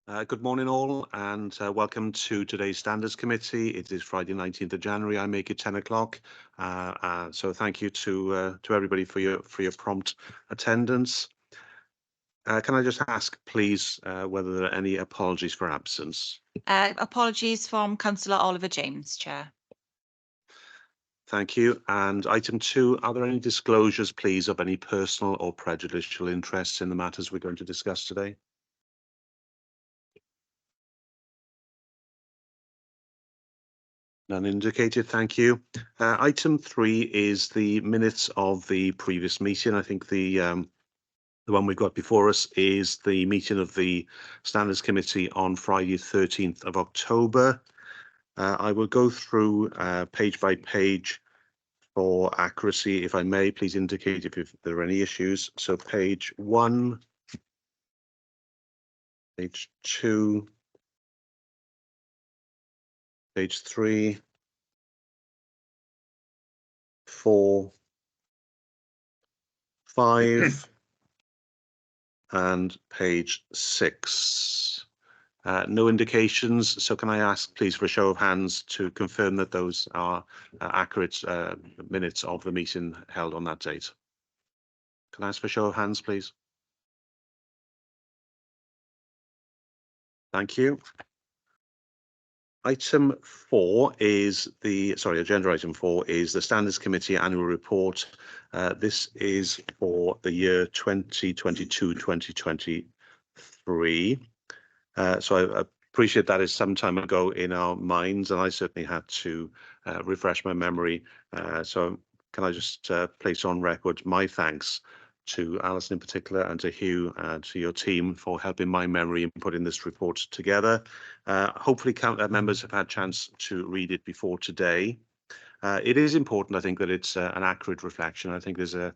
Good morning all, and welcome to today's Standards Committee. It is Friday 19th of January. I make it 10 o'clock. So thank you to everybody for your prompt attendance. Can I just ask, please, whether there are any apologies for absence? Apologies from Councillor Oliver James, Chair. Thank you. And item 2, are there any disclosures, please, of any personal or prejudicial interests in the matters we're going to discuss today? None indicated, thank you. Item 3 is the minutes of the previous meeting. I think the one we've got before us is the meeting of the Standards Committee on Friday 13th of October. I will go through page by page for accuracy. If I may, please indicate if there are any issues. So page 1, page 2, page 3, 4, 5, and page 6. No indications, so can I ask, please, for a show of hands to confirm that those are accurate minutes of the meeting held on that date? Can I ask for a show of hands, please? Thank you. Item 4 is agenda item 4 is the Standards Committee Annual Report. This is for the year 2022-2023. So I appreciate that is some time ago in our minds, and I certainly had to refresh my memory. So can I just place on record my thanks to Alison in particular, and to Hugh and to your team for helping my memory in putting this report together. Hopefully members have had a chance to read it before today. It is important, I think, that it's an accurate reflection. I think there's a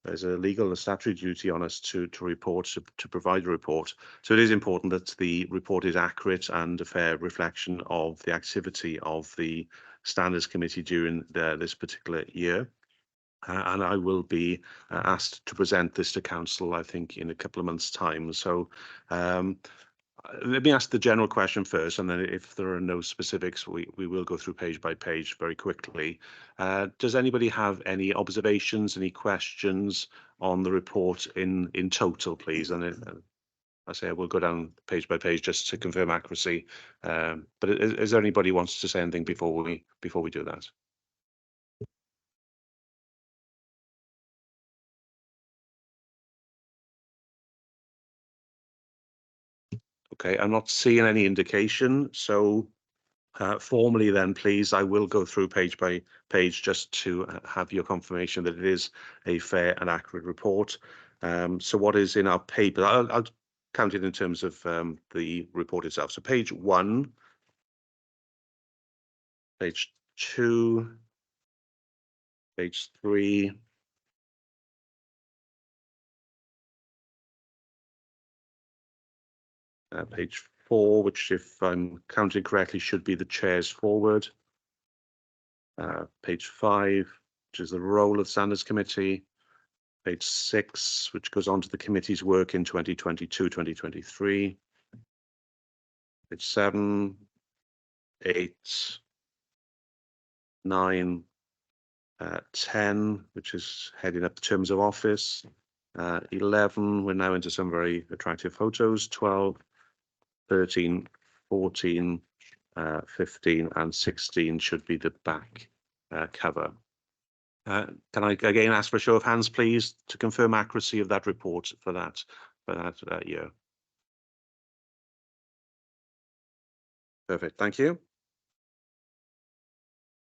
legal and statutory duty on us to report, to provide a report. So it is important that the report is accurate and a fair reflection of the activity of the Standards Committee during this particular year. And I will be asked to present this to Council, I think, in a couple of months' time. So let me ask the general question first, and then if there are no specifics, we will go through page by page very quickly. Does anybody have any observations, any questions on the report in total, please? And I say I will go down page by page just to confirm accuracy. But is there anybody who wants to say anything before we do that? Okay, I'm not seeing any indication, so formally then, please, I will go through page by page just to have your confirmation that it is a fair and accurate report. So what is in our paper? I'll count it in terms of the report itself. So page 1, page 2, page 3, page 4, which, if I'm counting correctly, should be the chair's forward. Page 5, which is the role of Standards Committee. Page 6, which goes on to the committee's work in 2022-2023. Page 7, 8, 9, 10, which is heading up the terms of office. 11, we're now into some very attractive photos. 12, 13, 14, 15, and 16 should be the back cover. Can I again ask for a show of hands, please, to confirm accuracy of that report for that year? Perfect, thank you.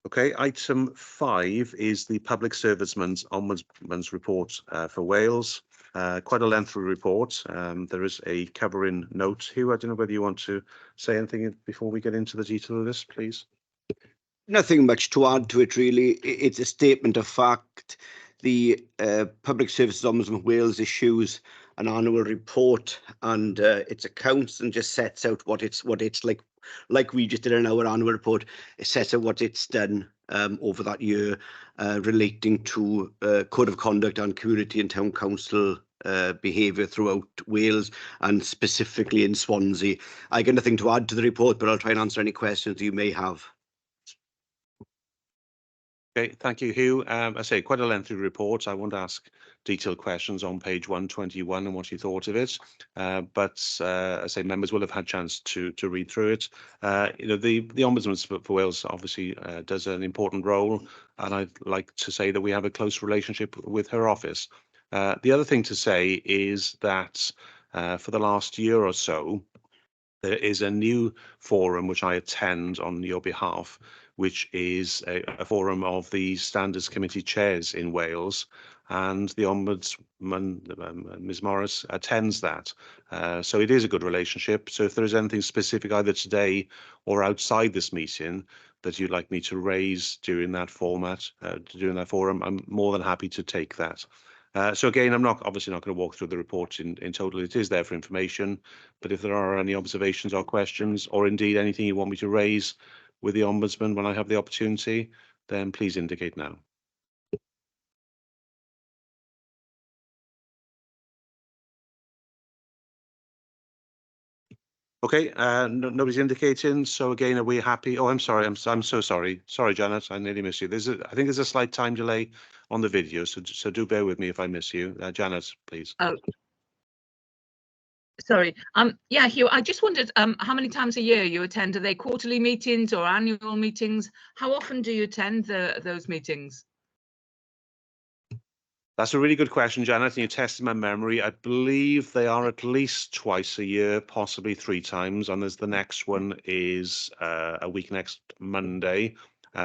Okay, item 5 is the Public Serviceman's Ombudsman's report for Wales. Quite a lengthy report. There is a covering note. Hugh, I don't know whether you want to say anything before we get into the detail of this, please. Nothing much to add to it, really. It's a statement of fact. The Public Services Ombudsman Wales issues an annual report, and its accounts, and just sets out what it's like we just did in our annual report. It sets out what it's done over that year relating to code of conduct and community and town council behaviour throughout Wales and specifically in Swansea. I got nothing to add to the report, but I'll try and answer any questions you may have. Okay, thank you, Hugh. I say quite a lengthy report. I won't ask detailed questions on page 121 and what you thought of it, but I say members will have had a chance to read through it. You know, the Ombudsman for Wales obviously does an important role, and I'd like to say that we have a close relationship with her office. The other thing to say is that for the last year or so, there is a new forum which I attend on your behalf, which is a forum of the Standards Committee chairs in Wales, and the Ombudsman, Ms Morris, attends that. So it is a good relationship. So if there is anything specific either today or outside this meeting that you'd like me to raise during that format, during that forum, I'm more than happy to take that. So again, I'm obviously not going to walk through the report in total. It is there for information, but if there are any observations or questions, or indeed anything you want me to raise with the Ombudsman when I have the opportunity, then please indicate now. Okay, nobody's indicating. So again, are we happy? Oh, I'm sorry. I'm so sorry. Sorry, Janet. I nearly missed you. I think there's a slight time delay on the video, so do bear with me if I miss you. Janet, please. Oh, sorry. Yeah, Hugh, I just wondered how many times a year you attend. Are they quarterly meetings or annual meetings? How often do you attend those meetings? That's a really good question, Janet, and you tested my memory. I believe they are at least twice a year, possibly 3 times, and there's the next one is a week next Monday.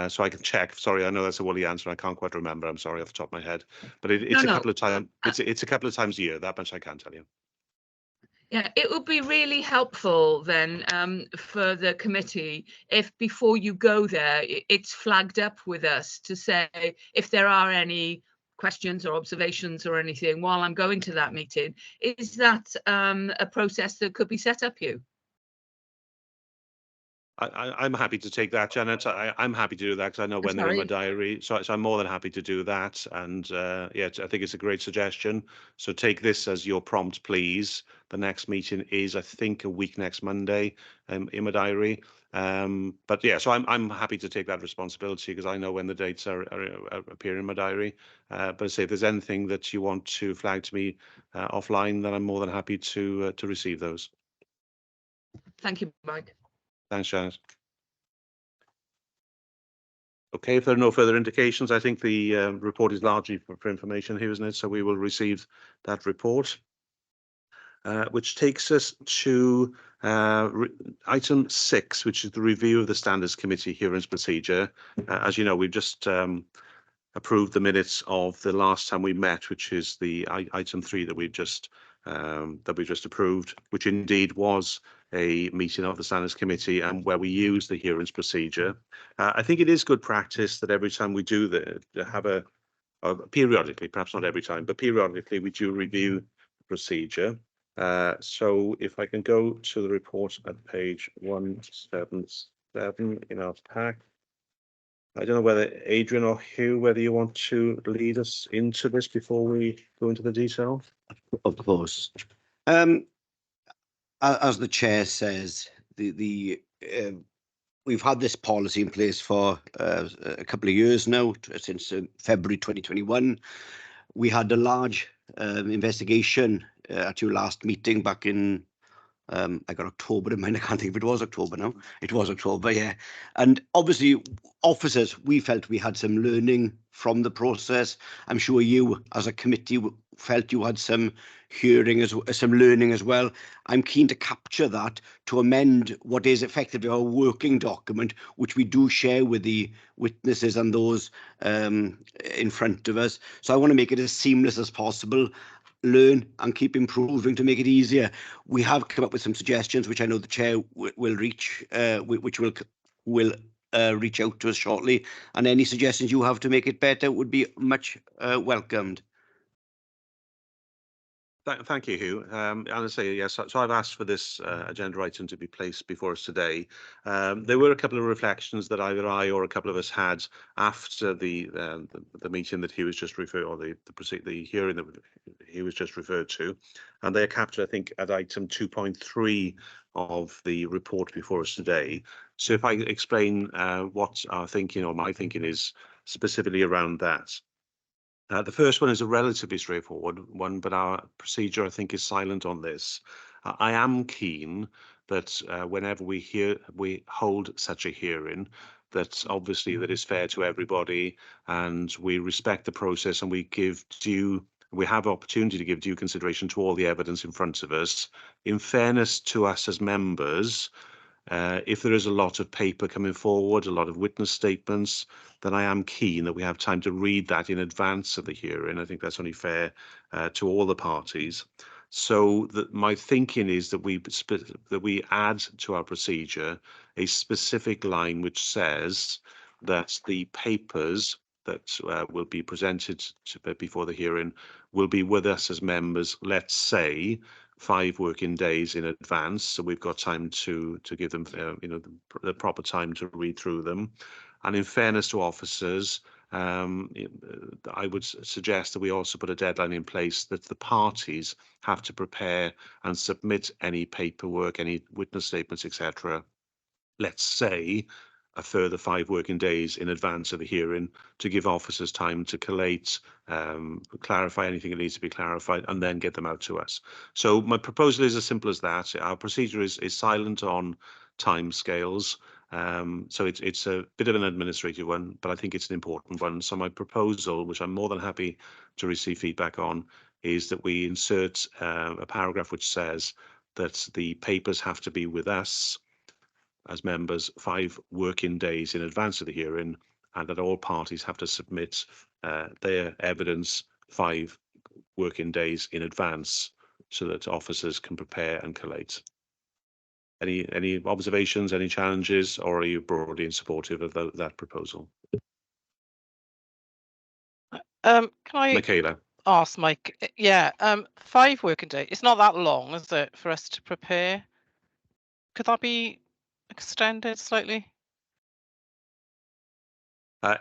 So I can check. Sorry, I know that's a woolly answer. I can't quite remember. I'm sorry off the top of my head, but it's a couple of times. It's a couple of times a year. That much I can tell you. Yeah, it would be really helpful then for the committee if before you go there, it's flagged up with us to say if there are any questions or observations or anything while I'm going to that meeting. Is that a process that could be set up, Hugh? I'm happy to take that, Janet. I'm happy to do that because I know when they're in my diary. So I'm more than happy to do that. And yeah, I think it's a great suggestion. So take this as your prompt, please. The next meeting is, I think, a week next Monday in my diary. But yeah, so I'm happy to take that responsibility because I know when the dates are appear in my diary. But I say if there's anything that you want to flag to me offline, then I'm more than happy to receive those. Thank you, Mike. Thanks, Janet. Okay, if there are no further indications, I think the report is largely for information here, isn't it? So we will receive that report, which takes us to item 6, which is the review of the Standards Committee hearings procedure. As you know, we've just approved the minutes of the last time we met, which is the item 3 that we just approved, which indeed was a meeting of the Standards Committee and where we use the hearings procedure. I think it is good practice that every time we do have periodically, perhaps not every time, but periodically we do review the procedure. So if I can go to the report at page 177 in our pack. I don't know whether Adrian or Hugh, whether you want to lead us into this before we go into the detail. Of course. As the chair says, we've had this policy in place for a couple of years now, since February 2021. We had a large investigation at your last meeting back in I got October in mind. I can't think if it was October now. It was October, yeah. And obviously, officers, we felt we had some learning from the process. I'm sure you, as a committee, felt you had some some learning as well. I'm keen to capture that to amend what is effectively our working document, which we do share with the witnesses and those in front of us. So I want to make it as seamless as possible. Learn and keep improving to make it easier. We have come up with some suggestions, which I know the chair will reach out to us shortly. And any suggestions you have to make it better would be much welcomed. Thank you, Hugh. And I say, yes, so I've asked for this agenda item to be placed before us today. There were a couple of reflections that either I or a couple of us had after the meeting that he was just referred, or the hearing that he was just referred to, and they are captured, I think, at item 2.3 of the report before us today. So if I explain what our thinking or my thinking is specifically around that. The first one is a relatively straightforward one, but our procedure, I think, is silent on this. I am keen that whenever we hold such a hearing, that obviously that is fair to everybody, and we respect the process, and we have opportunity to give due consideration to all the evidence in front of us. In fairness to us as members, if there is a lot of paper coming forward, a lot of witness statements, then I am keen that we have time to read that in advance of the hearing. I think that's only fair to all the parties. So my thinking is that we add to our procedure a specific line which says that the papers that will be presented before the hearing will be with us as members, let's say, 5 working days in advance, so we've got time to give them the proper time to read through them. And in fairness to officers, I would suggest that we also put a deadline in place that the parties have to prepare and submit any paperwork, any witness statements, etc. Let's say a further 5 working days in advance of the hearing to give officers time to collate, clarify anything that needs to be clarified, and then get them out to us. So my proposal is as simple as that. Our procedure is silent on timescales. So it's a bit of an administrative one, but I think it's an important one. So my proposal, which I'm more than happy to receive feedback on, is that we insert a paragraph which says that the papers have to be with us as members 5 working days in advance of the hearing, and that all parties have to submit their evidence 5 working days in advance so that officers can prepare and collate. Any observations, any challenges, or are you broadly supportive of that proposal? Can I Michaela. ask Mike? Yeah, 5 working days. It's not that long, is it, for us to prepare? Could that be extended slightly?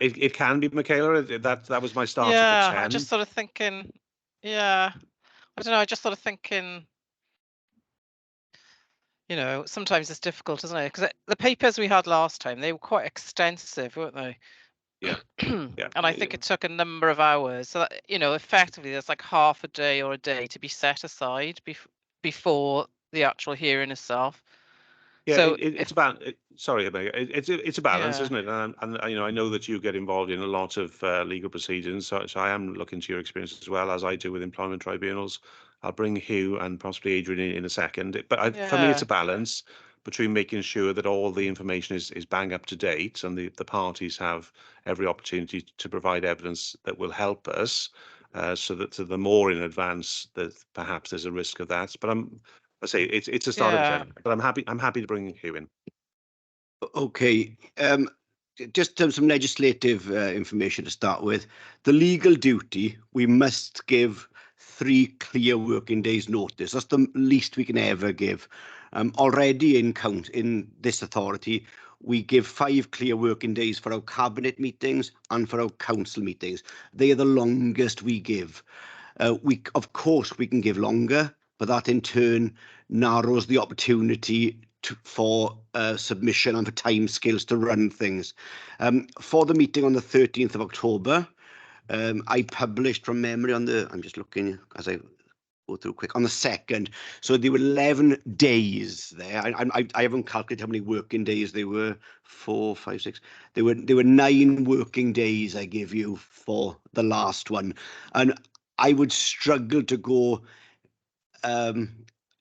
It can be, Michaela. That was my start Yeah, at 10. I'm just sort of thinking. Yeah, I don't know. I just sort of thinking. You know, sometimes it's difficult, isn't it? Because the papers we had last time, they were quite extensive, weren't they? Yeah. Yeah. And I think it took a number of hours. So that, you know, effectively, there's like half a day or a day to be set aside before the actual hearing itself. Yeah, So it's about. Sorry, it's a balance, Yeah. isn't it? And I know that you get involved in a lot of legal proceedings, so I am looking to your experience as well, as I do with employment tribunals. I'll bring Hugh and possibly Adrian in a second, but for me, it's a balance between making sure that all the information is bang up to date, and the parties have every opportunity to provide evidence that will help us, so that the more in advance that perhaps there's a risk of that. But I say it's a start of Yeah. 10, but I'm happy to bring Hugh in. Okay. Just some legislative information to start with. The legal duty, we must give 3 clear working days notice. That's the least we can ever give. Already in this authority, we give 5 clear working days for our cabinet meetings and for our council meetings. They are the longest we give. Of course, we can give longer, but that in turn narrows the opportunity for submission and for timescales to run things. For the meeting on the 13th of October, I published from memory on the, I'm just looking as I go through quick, on the 2nd. So there were 11 days there. I haven't calculated how many working days there were. 4, 5, 6. There were 9 working days I give you for the last one. And I would struggle to go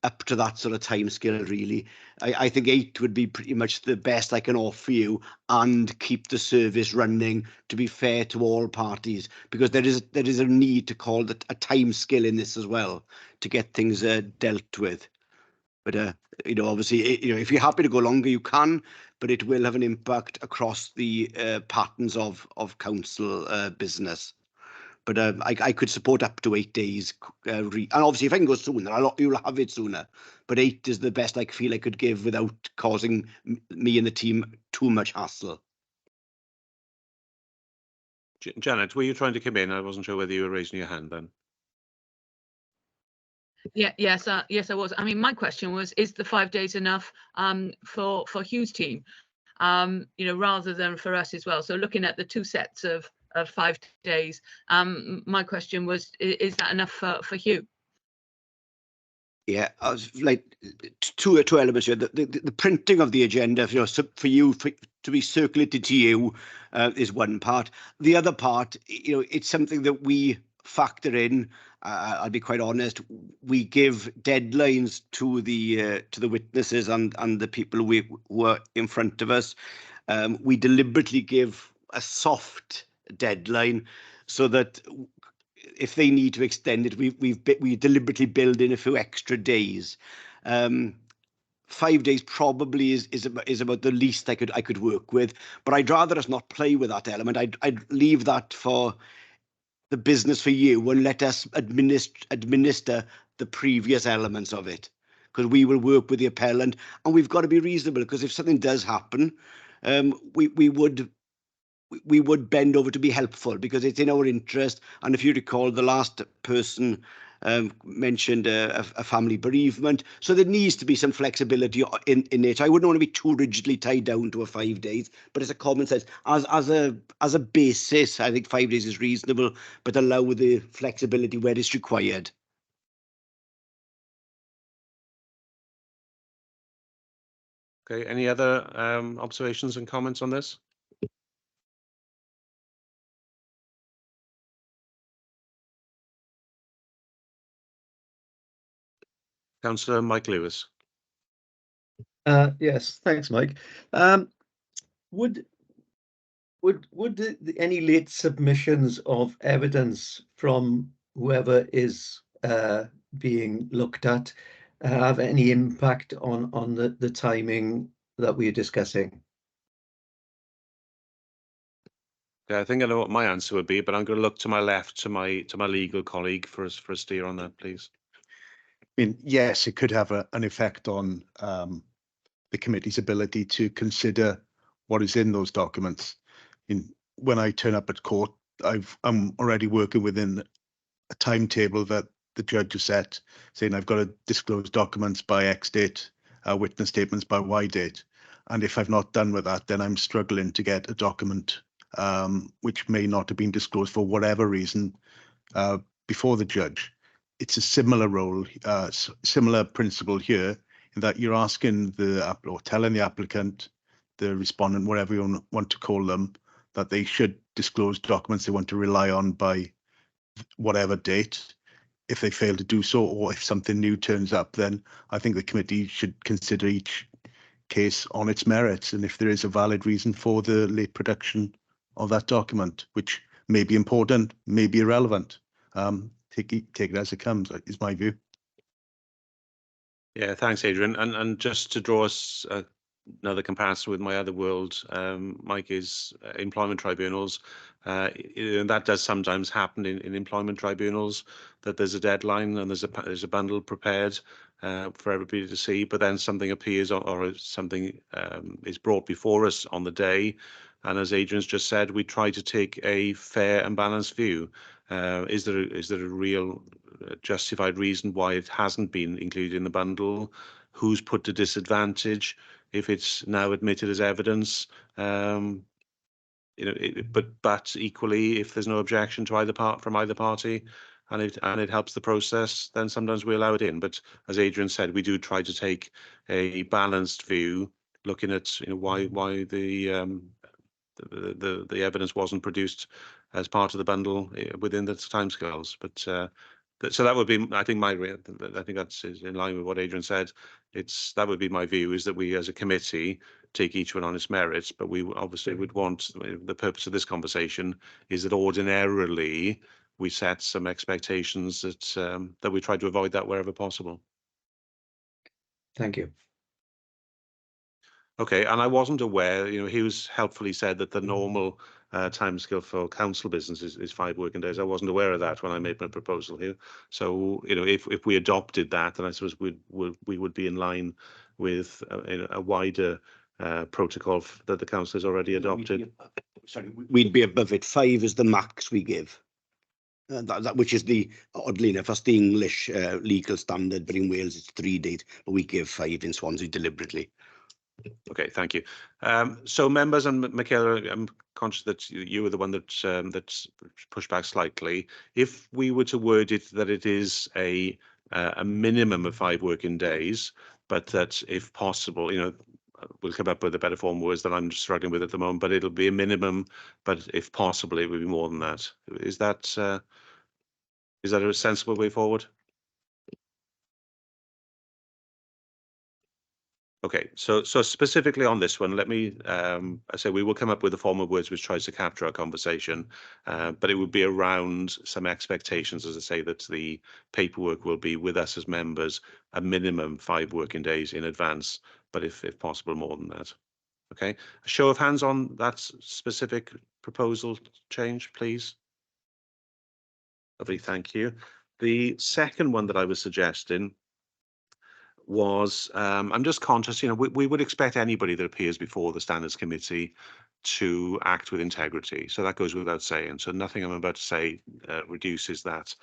up to that sort of timescale, really. I think 8 would be pretty much the best I can offer you and keep the service running, to be fair to all parties, because there is a need to call a timescale in this as well to get things dealt with. But obviously, if you're happy to go longer, you can, but it will have an impact across the patterns of council business. But I could support up to 8 days. And obviously, if I can go sooner, you'll have it sooner. But 8 is the best I feel I could give without causing me and the team too much hassle. Janet, were you trying to come in? I wasn't sure whether you were raising your hand then. Yes, I was. I mean, my question was, is the 5 days enough for Hugh's team, rather than for us as well? So looking at the 2 sets of 5 days, my question was, is that enough for Hugh? Yeah, I was like two elements here. The printing of the agenda, for you to be circulated to you, is one part. The other part, it's something that we factor in. I'll be quite honest. We give deadlines to the witnesses and the people who are in front of us. We deliberately give a soft deadline so that if they need to extend it, we deliberately build in a few extra days. 5 days probably is about the least I could work with, but I'd rather us not play with that element. I'd leave that for the business for you and let us administer the previous elements of it, because we will work with the appellant, and we've got to be reasonable, because if something does happen, we would bend over to be helpful, because it's in our interest. And if you recall, the last person mentioned a family bereavement, so there needs to be some flexibility in it. I wouldn't want to be too rigidly tied down to a 5 days, but it's a common sense. As a basis, I think 5 days is reasonable, but allow the flexibility where it's required. Okay, any other observations and comments on this? Councillor Mike Lewis. Yes, thanks, Mike. Would any late submissions of evidence from whoever is being looked at have any impact on the timing that we're discussing? Yeah, I think I know what my answer would be, but I'm going to look to my left to my legal colleague for a steer on that, please. I mean, yes, it could have an effect on the committee's ability to consider what is in those documents. When I turn up at court, I'm already working within a timetable that the judge has set, saying I've got to disclose documents by X date, witness statements by Y date. And if I've not done with that, then I'm struggling to get a document which may not have been disclosed for whatever reason before the judge. It's a similar role, similar principle here, in that you're asking or telling the applicant, the respondent, whatever you want to call them, that they should disclose documents they want to rely on by whatever date. If they fail to do so, or if something new turns up, then I think the committee should consider each case on its merits, and if there is a valid reason for the late production of that document, which may be important, may be irrelevant, take it as it comes, is my view. Yeah, thanks, Adrian. And just to draw us another comparison with my other world, Mike, is employment tribunals. And that does sometimes happen in employment tribunals, that there's a deadline and there's a bundle prepared for everybody to see, but then something appears or something is brought before us on the day. And as Adrian's just said, we try to take a fair and balanced view. Is there a real justified reason why it hasn't been included in the bundle? Who's put to disadvantage if it's now admitted as evidence? But equally, if there's no objection to from either party, and it helps the process, then sometimes we allow it in. But as Adrian said, we do try to take a balanced view, looking at why the evidence wasn't produced as part of the bundle within the timescales. But so that would be, I think that's in line with what Adrian said. That would be my view, is that we as a committee take each one on its merits, but we obviously would want, the purpose of this conversation is that ordinarily we set some expectations that we try to avoid that wherever possible. Thank you. Okay, and I wasn't aware, he was helpfully said that the normal timescale for council business is 5 working days. I wasn't aware of that when I made my proposal here. So, you know, if we adopted that, then I suppose we would be in line with a wider protocol that the council has already adopted. We'd be above it. 5 is the max we give. That which is the, oddly enough, that's the English legal standard, but in Wales it's 3 days, but we give 5 in Swansea deliberately. Okay, thank you. So members, and Michaela, I'm conscious that you were the one that's pushed back slightly. If we were to word it that it is a minimum of 5 working days, but that if possible, you know, we'll come up with a better form of words that I'm struggling with at the moment, but it'll be a minimum, but if possible, it would be more than that. Is that a sensible way forward? Okay, so specifically on this one, let me I say we will come up with a form of words which tries to capture our conversation, but it would be around some expectations, as I say, that the paperwork will be with us as members a minimum 5 working days in advance, but if possible more than that. Okay, a show of hands on that specific proposal change, please. Lovely, thank you. The second one that I was suggesting was, I'm just conscious, you know, we would expect anybody that appears before the Standards Committee to act with integrity. So that goes without saying. So nothing I'm about to say reduces that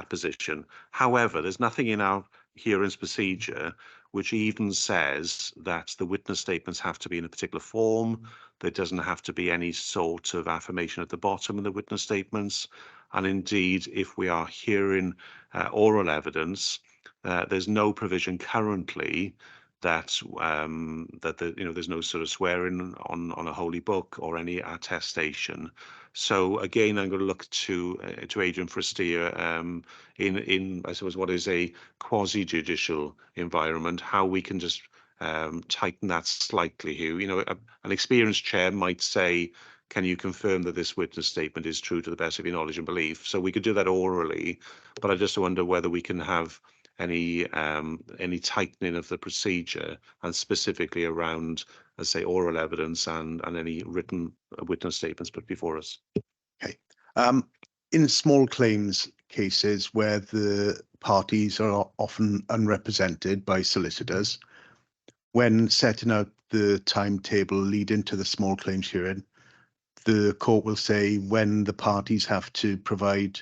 position. However, there's nothing in our hearings procedure which even says that the witness statements have to be in a particular form. There doesn't have to be any sort of affirmation at the bottom of the witness statements. And indeed, if we are hearing oral evidence, there's no provision currently that there's no sort of swearing on a holy book or any attestation. So again, I'm going to look to Adrian for a steer in I suppose what is a quasi-judicial environment, how we can just tighten that slightly here. You know, an experienced chair might say, can you confirm that this witness statement is true to the best of your knowledge and belief? So we could do that orally, but I just wonder whether we can have any tightening of the procedure, and specifically around, let's say, oral evidence and any written witness statements put before us. Okay. In small claims cases where the parties are often unrepresented by solicitors, when setting out the timetable leading to the small claims hearing, the court will say when the parties have to provide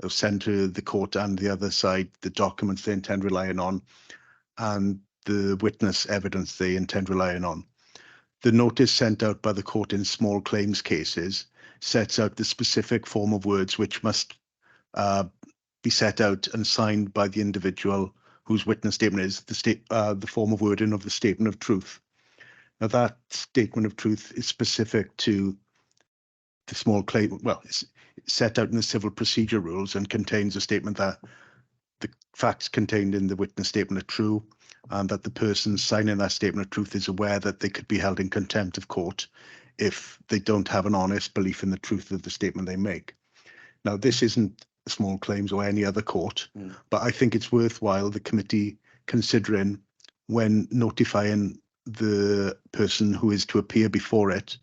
or send to the court and the other side the documents they intend relying on and the witness evidence they intend relying on. The notice sent out by the court in small claims cases sets out the specific form of words which must be set out and signed by the individual whose witness statement is the form of wording of the statement of truth. Now that statement of truth is specific to the small claim, well, it's set out in the civil procedure rules and contains a statement that the facts contained in the witness statement are true and that the person signing that statement of truth is aware that they could be held in contempt of court if they don't have an honest belief in the truth of the statement they make. Now, this isn't small claims or any other court, but I think it's worthwhile the committee considering when notifying the person who is to appear before it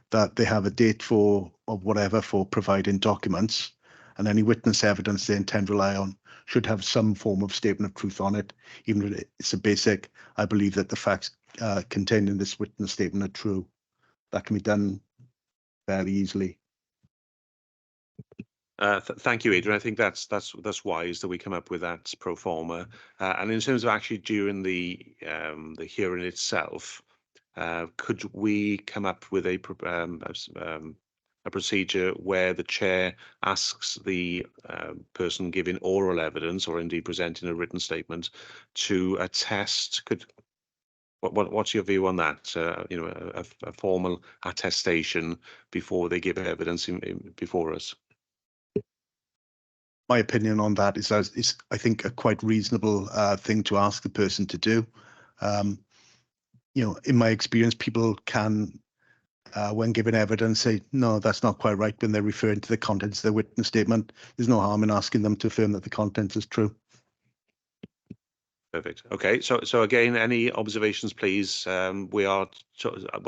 that they have a date for providing documents, and any witness evidence they intend to rely on should have some form of statement of truth on it, even if it's a basic, I believe that the facts contained in this witness statement are true. That can be done fairly easily. Thank you, Adrian. I think that's wise that we come up with that pro forma. And in terms of actually during the hearing itself, could we come up with a procedure where the chair asks the person giving oral evidence or indeed presenting a written statement to attest? What's your view on that? You know, a formal attestation before they give evidence before us. My opinion on that is I think a quite reasonable thing to ask the person to do. You know, in my experience, people can, when given evidence, say, no, that's not quite right when they're referring to the contents of their witness statement. There's no harm in asking them to affirm that the content is true. Perfect. Okay, so again, any observations, please? What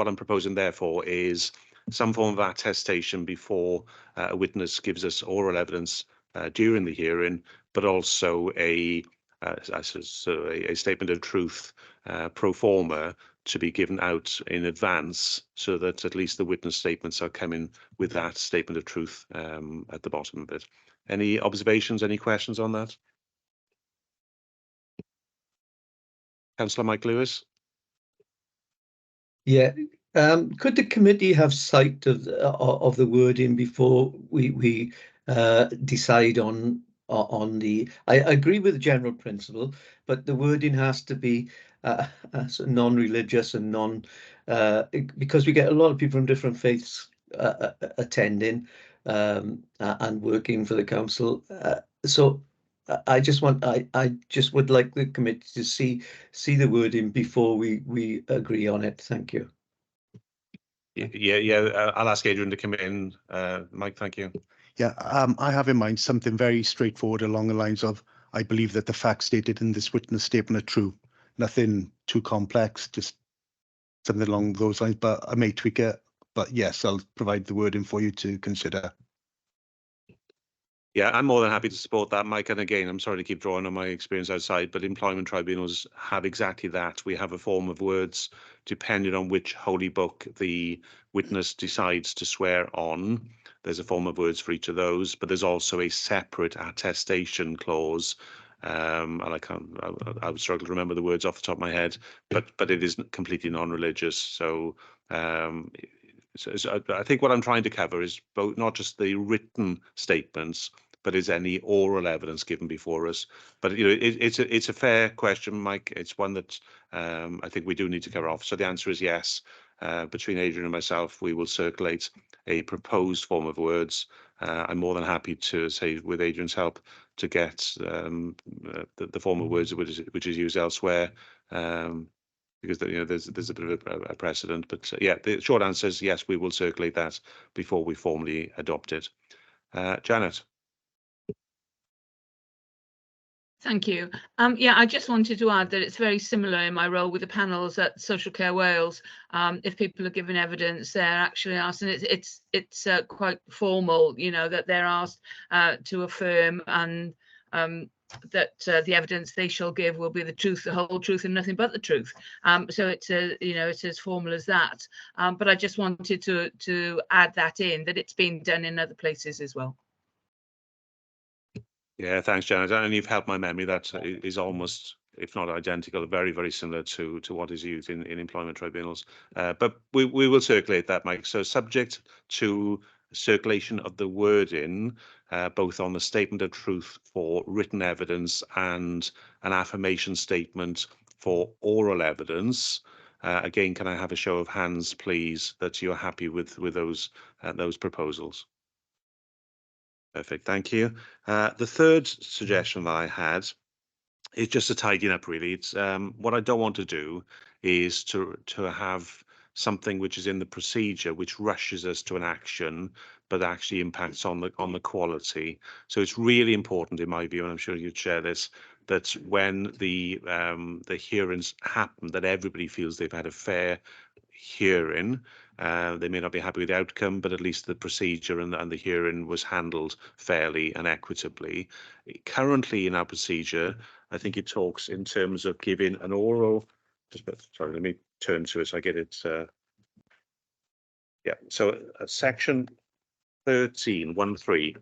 I'm proposing, therefore, is some form of attestation before a witness gives us oral evidence during the hearing, but also a statement of truth pro forma to be given out in advance, so that at least the witness statements are coming with that statement of truth at the bottom of it. Any observations, any questions on that? Councillor Mike Lewis? Yeah, could the committee have sight of the wording before we decide on the? I agree with the general principle, but the wording has to be sort of non-religious and because we get a lot of people from different faiths attending and working for the council. So I just would like the committee to see the wording before we agree on it. Thank you. Yeah. I'll ask Adrian to come in. Mike, thank you. Yeah, I have in mind something very straightforward along the lines of, I believe that the facts stated in this witness statement are true. Nothing too complex, just something along those lines, but I may tweak it. But yes, I'll provide the wording for you to consider. Yeah, I'm more than happy to support that, Mike. And again, I'm sorry to keep drawing on my experience outside, but employment tribunals have exactly that. We have a form of words depending on which holy book the witness decides to swear on. There's a form of words for each of those, but there's also a separate attestation clause. And I would struggle to remember the words off the top of my head, but it is completely non-religious. So I think what I'm trying to cover is both, not just the written statements, but is any oral evidence given before us. But it's a fair question, Mike. It's one that I think we do need to cover off. So the answer is yes. Between Adrian and myself, we will circulate a proposed form of words. I'm more than happy to say, with Adrian's help, to get the form of words which is used elsewhere. Because there's a bit of a precedent, but yeah, the short answer is yes, we will circulate that before we formally adopt it. Janet. Thank you. Yeah, I just wanted to add that it's very similar in my role with the panels at Social Care Wales. If people are given evidence, they're actually asked, and it's quite formal, that they're asked to affirm and that the evidence they shall give will be the truth, the whole truth, and nothing but the truth. So it's it's as formal as that. But I just wanted to add that in, that it's been done in other places as well. Yeah, thanks, Janet. And you've helped my memory. That is almost, if not identical, very, very similar to what is used in employment tribunals. But we will circulate that, Mike. So subject to circulation of the wording, both on the statement of truth for written evidence and an affirmation statement for oral evidence. Again, can I have a show of hands, please, that you're happy with those proposals? Perfect, thank you. The third suggestion that I had is just a tidying up, really. It's what I don't want to do is to have something which is in the procedure which rushes us to an action, but actually impacts on the quality. So it's really important, in my view, and I'm sure you'd share this, that when the hearings happen, that everybody feels they've had a fair hearing. They may not be happy with the outcome, but at least the procedure and the hearing was handled fairly and equitably. Currently in our procedure, I think it talks in terms of giving an oral, sorry, let me turn to it so I get it. Yeah, so section 13(1)(3)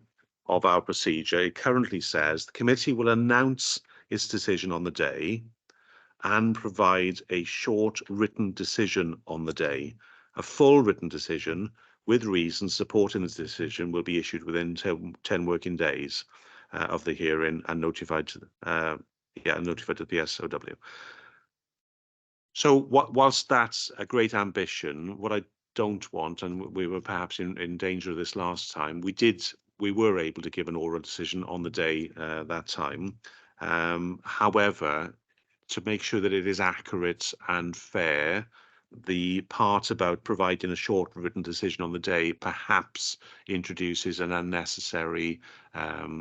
of our procedure, it currently says the committee will announce its decision on the day and provide a short written decision on the day. A full written decision with reasons supporting the decision will be issued within 10 working days of the hearing and notified to the PSOW. So whilst that's a great ambition, what I don't want, and we were perhaps in danger of this last time, we were able to give an oral decision on the day that time. However, to make sure that it is accurate and fair, the part about providing a short written decision on the day perhaps introduces an unnecessary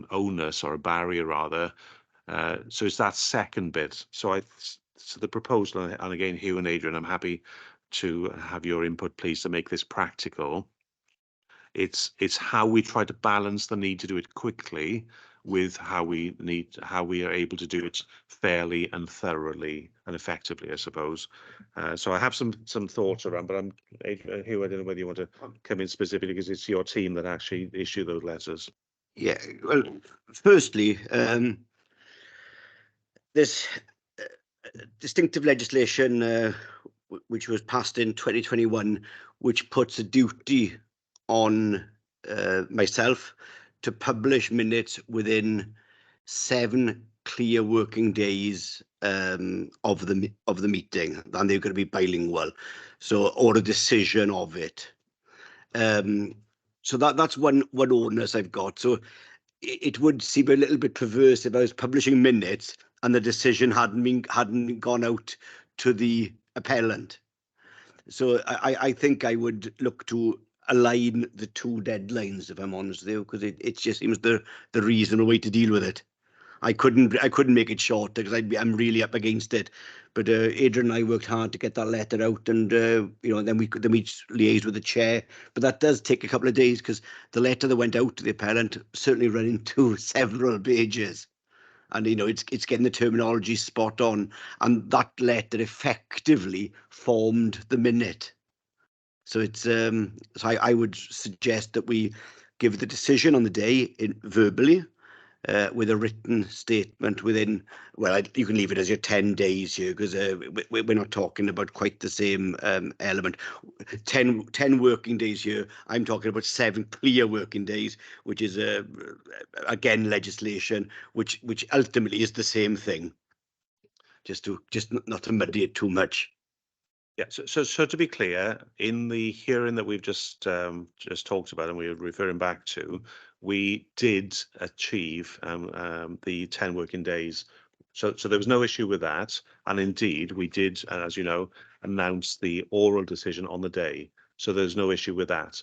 onus, or a barrier rather. So it's that second bit. So the proposal, and again, Hugh and Adrian, I'm happy to have your input, please, to make this practical, It's how we try to balance the need to do it quickly with how we are able to do it fairly and thoroughly and effectively, I suppose. So I have some thoughts around, but Hugh, I don't know whether you want to come in specifically because it's your team that actually issue those letters. Yeah, well, firstly, there's distinctive legislation which was passed in 2021, which puts a duty on myself to publish minutes within 7 clear working days of the meeting, and they're going to be bilingual, so or a decision of it. So that's one onus I've got. So it would seem a little bit perverse if I was publishing minutes and the decision hadn't gone out to the appellant. So I think I would look to align the 2 deadlines, if I'm honest with you, because it just seems the reasonable way to deal with it. I couldn't make it shorter because I'm really up against it. But Adrian and I worked hard to get that letter out, and then we liaised with the chair. But that does take a couple of days because the letter that went out to the appellant certainly ran into several pages, and it's getting the terminology spot on, and that letter effectively formed the minute. So it's so I would suggest that we give the decision on the day verbally. With a written statement within, well, you can leave it as your 10 days here because we're not talking about quite the same element. 10 working days here. I'm talking about 7 clear working days, which is again legislation, which ultimately is the same thing. Just not to muddy it too much. Yeah, so to be clear, in the hearing that we've just talked about and we're referring back to, we did achieve the 10 working days. So there was no issue with that. And indeed, we did, as you know, announce the oral decision on the day. So there's no issue with that.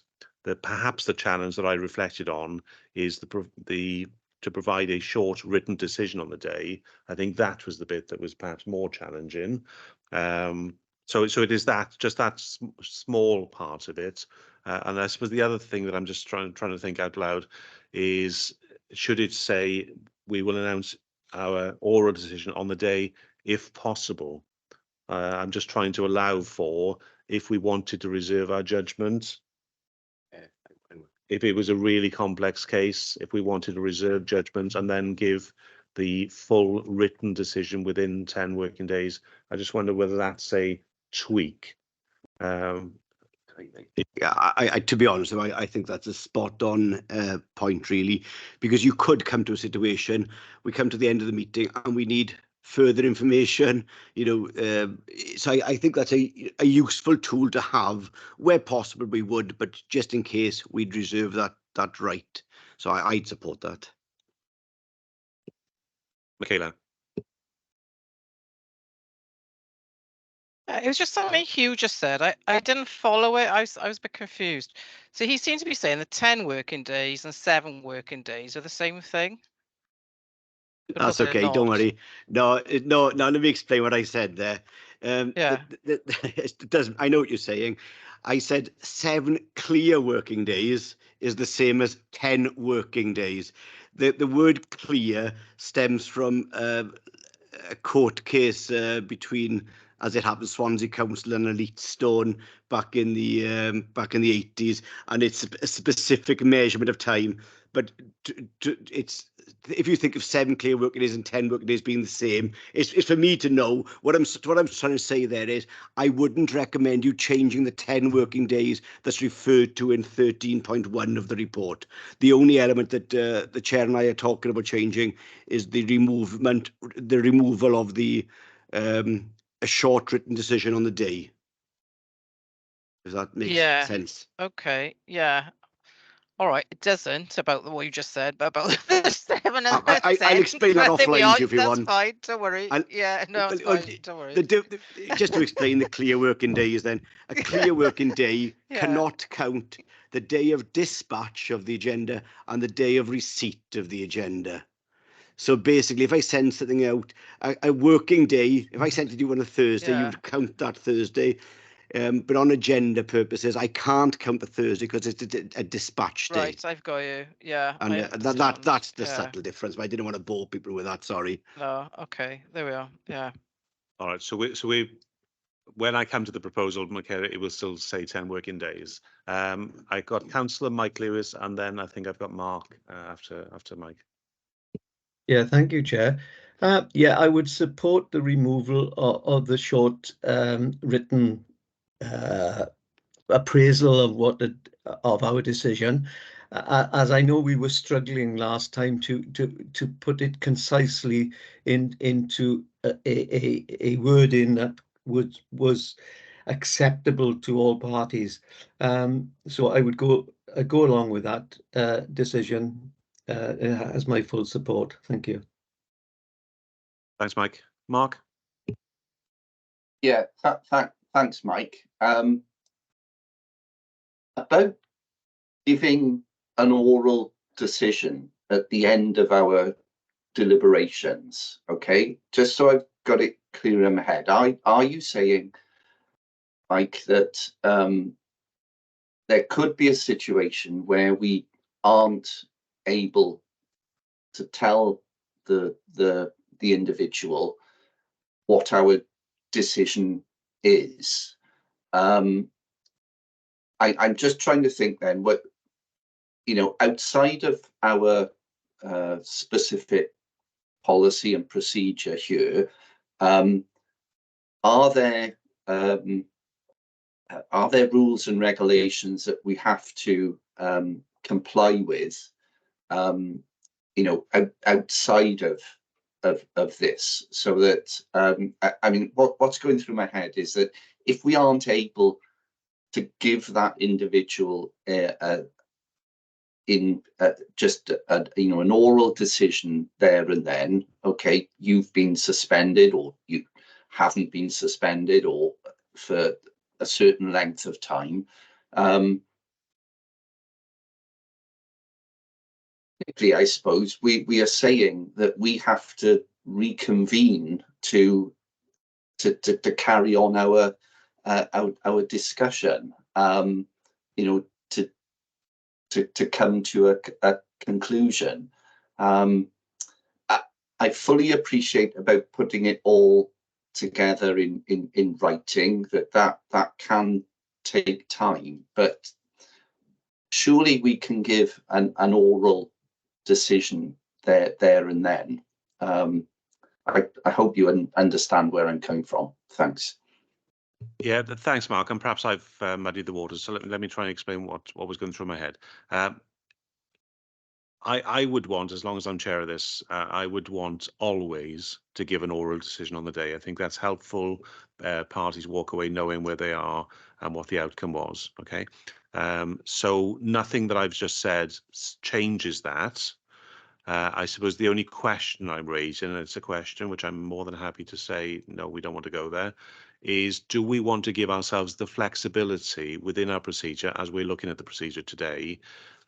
Perhaps the challenge that I reflected on is to provide a short written decision on the day. I think that was the bit that was perhaps more challenging. So it is just that small part of it, and I suppose the other thing that I'm just trying to think out loud is, should it say we will announce our oral decision on the day if possible? I'm just trying to allow for if we wanted to reserve our judgment. If it was a really complex case, if we wanted to reserve judgment and then give the full written decision within 10 working days, I just wonder whether that's a tweak. Yeah, I to be honest, I think that's a spot on point, really, because you could come to a situation, we come to the end of the meeting and we need further information, so I think that's a useful tool to have. Where possible we would, but just in case, we'd reserve that right. So I'd support that. Michaela. It was just something Hugh just said. I didn't follow it. I was a bit confused. So he seems to be saying that 10 working days and 7 working days are the same thing. That's okay. Don't worry. No. Let me explain what I said there. Yeah. It doesn't. I know what you're saying. I said 7 clear working days is the same as 10 working days. The word clear stems from a court case between, as it happens, Swansea Council and Elite Stone back in the 80s, and it's a specific measurement of time. But it's, if you think of 7 clear working days and 10 working days being the same, it's for me to know. What I'm trying to say there is, I wouldn't recommend you changing the 10 working days that's referred to in 13.1 of the report. The only element that the chair and I are talking about changing is the removal of the a short written decision on the day. Does that make sense? Okay. Yeah. All right. It doesn't about what you just said, but about the 7 and the 10. I'll explain that offline to you if you want. That's fine. Don't worry. No, it's fine. Don't worry. Just to explain the clear working days, then a clear working day cannot count the day of dispatch of the agenda and the day of receipt of the agenda. So basically, if I send something out, a working day, if I sent it to you on a Thursday, you'd count that Thursday. But on agenda purposes, I can't come for Thursday because it's a dispatch day. Right, I've got you. Yeah, And I that's understand. the Yeah. subtle difference. But I didn't want to bore people with that. Sorry. No, okay, there we are. Yeah. All right. So we when I come to the proposal, Michaela, it will still say 10 working days. I got Councillor Mike Lewis, and then I think I've got Mark after Mike. Yeah, thank you, Chair. Yeah, I would support the removal of the short written appraisal of our decision, as I know we were struggling last time to put it concisely into a wording that was acceptable to all parties. So I would go along with that decision. It has my full support. Thank you. Thanks, Mike. Mark? Yeah, thanks, Mike. About giving an oral decision at the end of our deliberations, okay? Just so I've got it clear in my head, are you saying, Mike, that there could be a situation where we aren't able to tell the individual what our decision is? I'm just trying to think then, what, you know, outside of our specific policy and procedure here, are there rules and regulations that we have to comply with, you know, outside of this, so that I mean, what's going through my head is that if we aren't able to give that individual just you know, an oral decision there and then, okay, you've been suspended, or you haven't been suspended, or for a certain length of time, I suppose we are saying that we have to reconvene to carry on our discussion, you know, to come to a conclusion. I fully appreciate about putting it all together in writing, that can take time, but surely we can give an oral decision there and then. I hope you understand where I'm coming from. Thanks. Yeah, thanks, Mark. And perhaps I've muddied the waters. So let me try and explain what was going through my head. I would want, as long as I'm chair of this, I would want always to give an oral decision on the day. I think that's helpful. Parties walk away knowing where they are and what the outcome was. Okay. So nothing that I've just said changes that. I suppose the only question I'm raising, and it's a question which I'm more than happy to say, no, we don't want to go there, is do we want to give ourselves the flexibility within our procedure, as we're looking at the procedure today,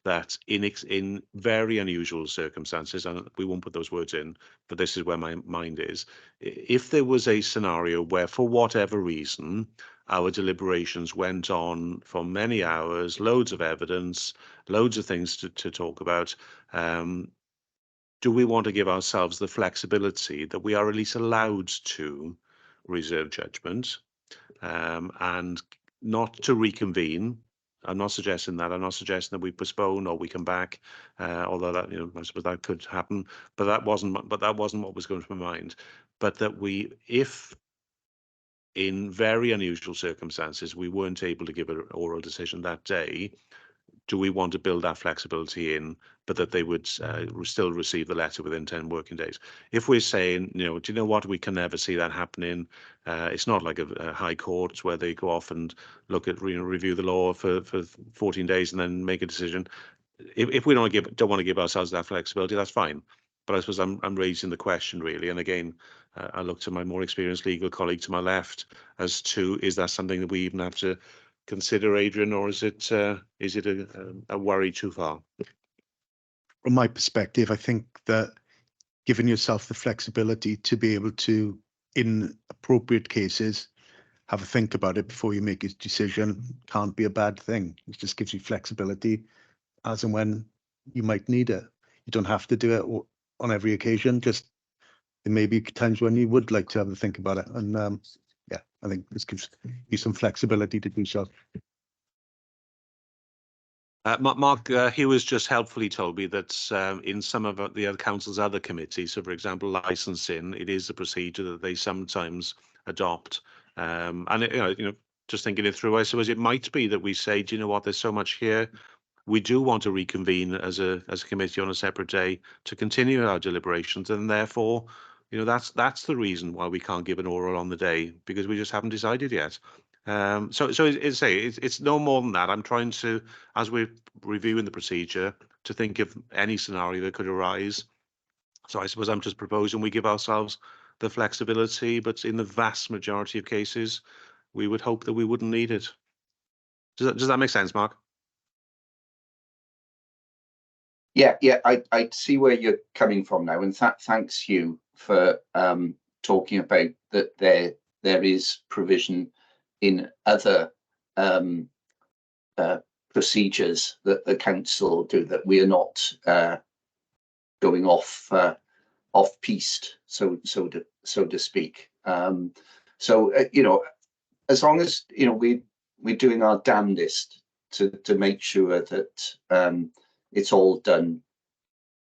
that in very unusual circumstances, and we won't put those words in, but this is where my mind is, if there was a scenario where, for whatever reason, our deliberations went on for many hours, loads of evidence, loads of things to talk about, do we want to give ourselves the flexibility that we are at least allowed to reserve judgment, and not to reconvene? I'm not suggesting that. I'm not suggesting that we postpone or we come back, although that, you know, I suppose that could happen. But that wasn't what was going through my mind. But that we, if in very unusual circumstances we weren't able to give an oral decision that day, do we want to build that flexibility in, but that they would still receive the letter within 10 working days? If we're saying, you know, do you know what, we can never see that happening. It's not like a high court where they go off and look at, you know, review the law for 14 days and then make a decision. If we don't want to give ourselves that flexibility, that's fine. But I suppose I'm raising the question really, and again, I look to my more experienced legal colleague to my left as to, is that something that we even have to consider, Adrian, or is it a worry too far? From my perspective, I think that giving yourself the flexibility to be able to, in appropriate cases, have a think about it before you make a decision can't be a bad thing. It just gives you flexibility as and when you might need it. You don't have to do it on every occasion. Just there may be times when you would like to have a think about it. And yeah, I think this gives you some flexibility to do so. Mark, he was just helpfully told me that in some of the other council's other committees, so for example, licensing, it is a procedure that they sometimes adopt. And just thinking it through, I suppose it might be that we say, do you know what? There's so much here. We do want to reconvene as a committee on a separate day to continue our deliberations, and therefore, that's the reason why we can't give an oral on the day, because we just haven't decided yet. So it's no more than that. I'm trying to, as we're reviewing the procedure, to think of any scenario that could arise. So I suppose I'm just proposing we give ourselves the flexibility, but in the vast majority of cases, we would hope that we wouldn't need it. Does that make sense, Mark? Yeah, I see where you're coming from now, and thanks you for talking about that. There is provision in other procedures that the council do, that we are not going off piste, so to speak. As long as we're doing our damnedest to make sure that it's all done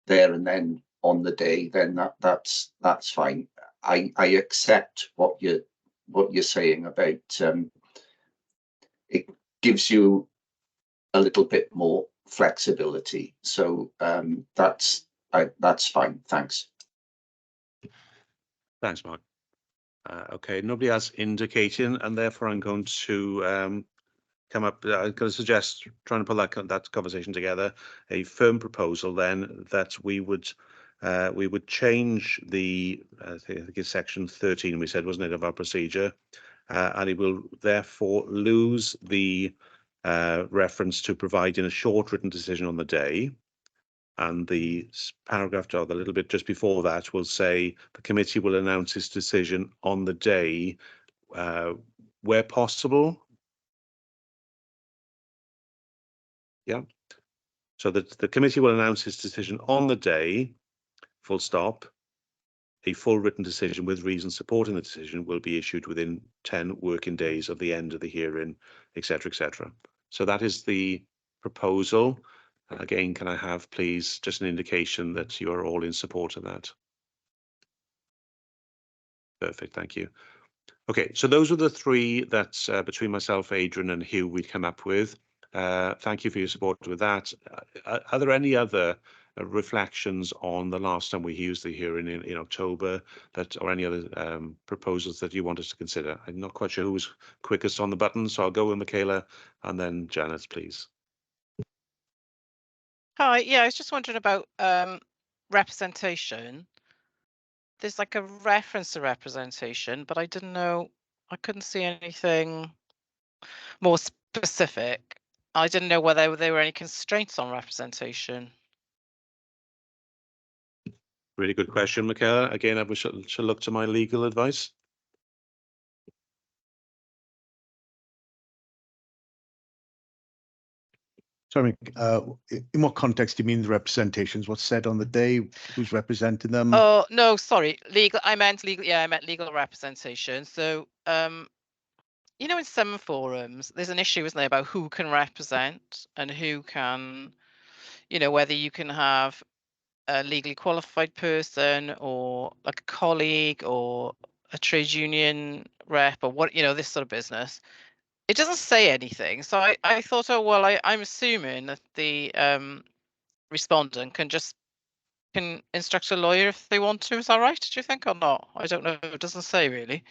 there and then on the day, then that's fine. I accept what you're saying about it gives you a little bit more flexibility. So that's fine. Thanks. Thanks, Mark. Okay, nobody else indicating, and therefore I'm going to come up. I'm going to suggest trying to pull that conversation together. A firm proposal then that we would change the I think it's section 13 we said, wasn't it, of our procedure, and it will therefore lose the reference to providing a short written decision on the day. And the paragraph, or the little bit just before that, will say the committee will announce its decision on the day where possible. Yeah. So that the committee will announce its decision on the day, full stop. A full written decision with reasons supporting the decision will be issued within 10 working days of the end of the hearing, etc., etc. So that is the proposal. Again, can I have, please, just an indication that you are all in support of that? Perfect, thank you. Okay, so those are the three that between myself, Adrian, and Hugh we'd come up with. Thank you for your support with that. Are there any other reflections on the last time we used the hearing in October, or any other proposals that you want us to consider? I'm not quite sure who was quickest on the button, so I'll go with Michaela and then Janet, please. Hi, yeah, I was just wondering about representation. There's like a reference to representation, but I didn't know, I couldn't see anything more specific. I didn't know whether there were any constraints on representation. Really good question, Michaela. Again, I should look to my legal advice. Sorry, in what context do you mean the representations? What's said on the day? Who's representing them? Oh no, sorry, legal. I meant legal. Yeah, I meant legal representation. So, in some forums, there's an issue, isn't there, about who can represent and who can, whether you can have a legally qualified person or like a colleague or a trade union rep or what, this sort of business. It doesn't say anything. So I thought, oh, well, I'm assuming that the respondent can instruct a lawyer if they want to. Is that right? Do you think, or not? I don't know. It doesn't say really.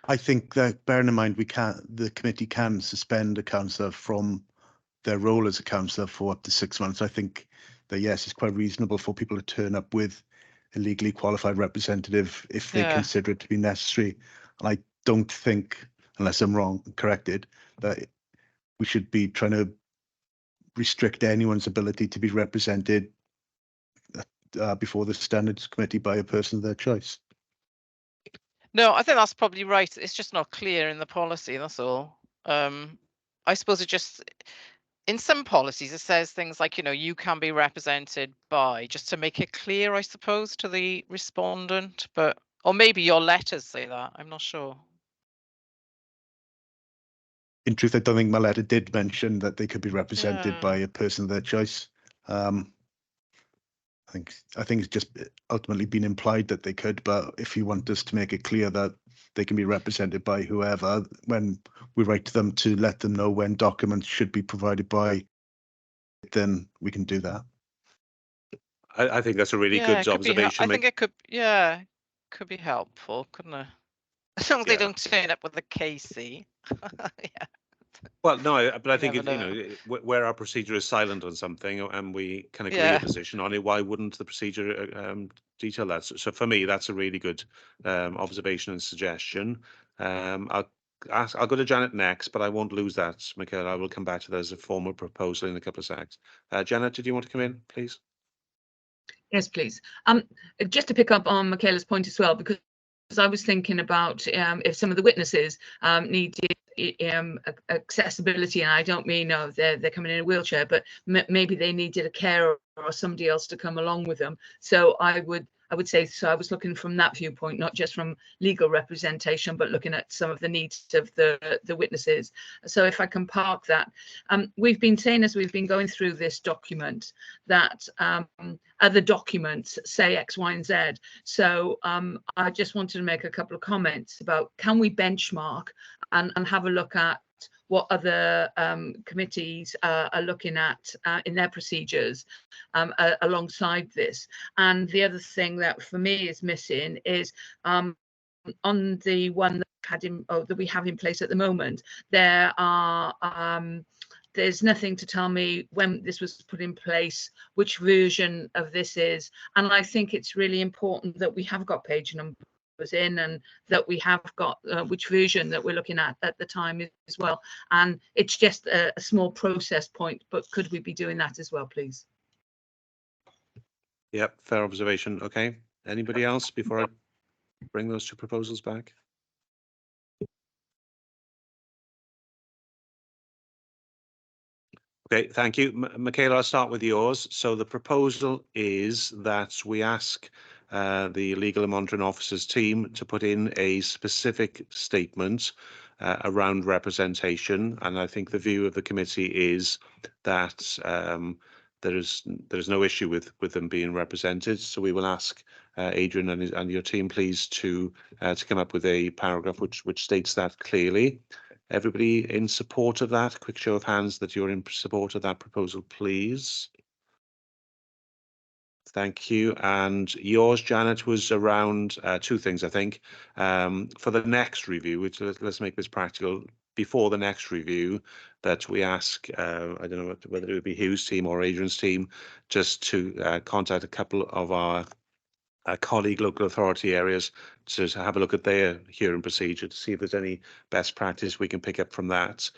I think that, bearing in mind, the committee can suspend a councillor from their role as a councillor for up to 6 months. I think that, yes, it's quite reasonable for people to turn up with a legally qualified representative if they consider it to be necessary. And I don't think, unless I'm wrong, corrected, that we should be trying to restrict anyone's ability to be represented before the standards committee by a person of their choice. No, I think that's probably right. It's just not clear in the policy, that's all. I suppose it just, in some policies, it says things like, you know, you can be represented by, just to make it clear, I suppose, to the respondent, but, or maybe your letters say that, I'm not sure. In truth, I don't think my letter did mention that they could be represented Yeah. by a person of their choice. I think it's just ultimately been implied that they could, but if you want us to make it clear that they can be represented by whoever, when we write to them to let them know when documents should be provided by, then we can do that. I think that's a really Yeah, good it could be, observation. I think it could, yeah, could be helpful, couldn't it? As long as they Yeah. don't turn up with a KC. Yeah. Well, no, but I You think never it, know. where our procedure is silent on something and we can agree a Yeah. position on it, why wouldn't the procedure detail that? So for me, that's a really good observation and suggestion. I'll go to Janet next, but I won't lose that, Michaela. I will come back to that as a formal proposal in a couple of seconds. Janet, did you want to come in, please? Yes, please. Just to pick up on Michaela's point as well, because I was thinking about if some of the witnesses needed accessibility, and I don't mean they're coming in a wheelchair, but maybe they needed a carer or somebody else to come along with them. So I would say, so I was looking from that viewpoint, not just from legal representation, but looking at some of the needs of the witnesses. So if I can park that, we've been saying as we've been going through this document that other documents say X, Y, and Z. So I just wanted to make a couple of comments about, can we benchmark and have a look at what other committees are looking at in their procedures alongside this. And the other thing that for me is missing is on the one that we have in place at the moment, there are there's nothing to tell me when this was put in place, which version of this is. And I think it's really important that we have got page numbers in and that we have got which version that we're looking at the time as well. And it's just a small process point, but could we be doing that as well, please? Yep, fair observation. Okay. Anybody else before I bring those two proposals back? Okay, thank you. Michaela, I'll start with yours. So the proposal is that we ask the Legal and Monitoring Officers team to put in a specific statement around representation. And I think the view of the committee is that there's no issue with them being represented. So we will ask Adrian and your team, please, to come up with a paragraph which states that clearly. Everybody in support of that? Quick show of hands that you're in support of that proposal, please. Thank you. And yours, Janet, was around two things, I think. For the next review, which let's make this practical, before the next review, that we ask, I don't know whether it would be Hugh's team or Adrian's team, just to contact a couple of our colleague local authority areas to have a look at their hearing procedure to see if there's any best practice we can pick up from that.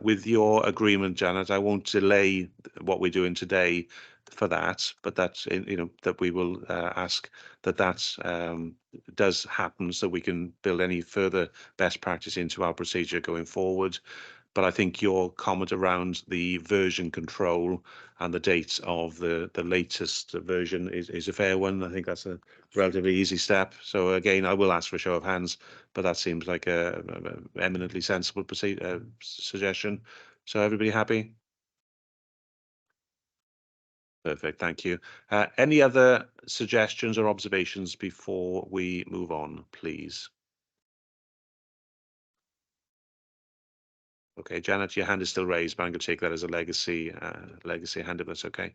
With your agreement, Janet, I won't delay what we're doing today for that, but that's, you know, that we will ask that does happen so we can build any further best practice into our procedure going forward. But I think your comment around the version control and the date of the latest version is a fair one. I think that's a relatively easy step. So again, I will ask for a show of hands, but that seems like a eminently sensible suggestion. So everybody happy? Perfect, thank you. Any other suggestions or observations before we move on, please? Okay, Janet, your hand is still raised, but I'm going to take that as a legacy hand if that's okay.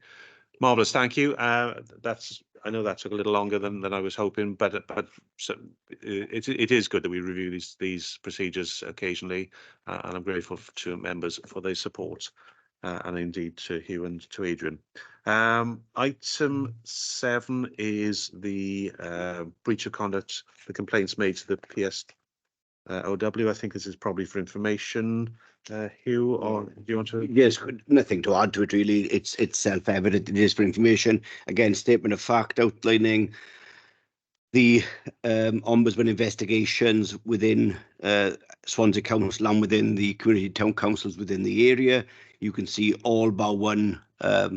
Marvelous, thank you. I know that took a little longer than I was hoping, but so it is good that we review these procedures occasionally, and I'm grateful to members for their support, and indeed to Hugh and to Adrian. Item 7 is the breach of conduct, the complaints made to the PSOW. I think this is probably for information. Hugh, or do you want to? Yes, nothing to add to it really. It's self-evident. It is for information. Again, statement of fact outlining the Ombudsman investigations within Swansea Council and within the community town councils within the area. You can see all bar one are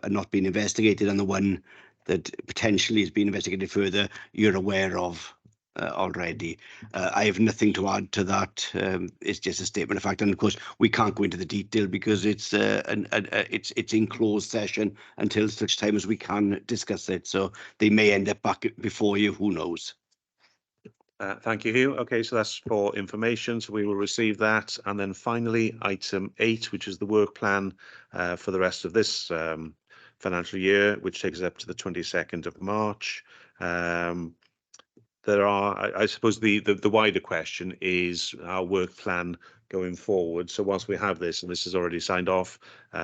not being investigated, and the one that potentially is being investigated further, you're aware of already. I have nothing to add to that. It's just a statement of fact, and of course we can't go into the detail because it's in closed session until such time as we can discuss it. So they may end up back before you. Who knows? Thank you, Hugh. Okay, so that's for information. So we will receive that, and then finally, item 8, which is the work plan for the rest of this financial year, which takes us up to the 22nd of March. There are, I suppose, the wider question is our work plan going forward. So whilst we have this, and this is already signed off,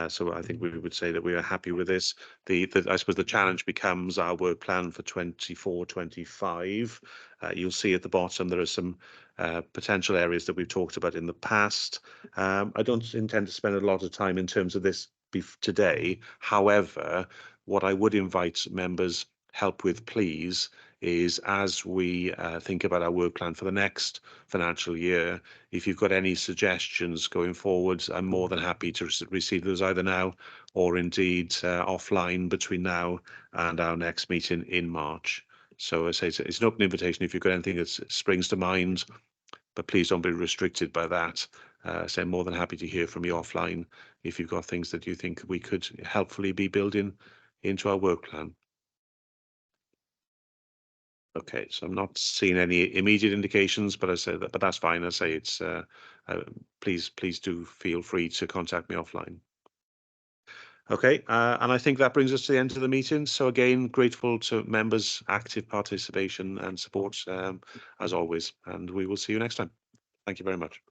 so I think we would say that we are happy with this. I suppose the challenge becomes our work plan for 24-25. You'll see at the bottom there are some potential areas that we've talked about in the past. I don't intend to spend a lot of time in terms of this today. However, what I would invite members help with, please, is as we think about our work plan for the next financial year, if you've got any suggestions going forwards, I'm more than happy to receive those either now or indeed offline between now and our next meeting in March. So I say it's an open invitation if you've got anything that springs to mind, but please don't be restricted by that. So I'm more than happy to hear from you offline if you've got things that you think we could helpfully be building into our work plan. Okay, so I'm not seeing any immediate indications, but I say that, but that's fine. I say it's please do feel free to contact me offline. Okay, and I think that brings us to the end of the meeting. So again, grateful to members' active participation and support as always, and we will see you next time. Thank you very much.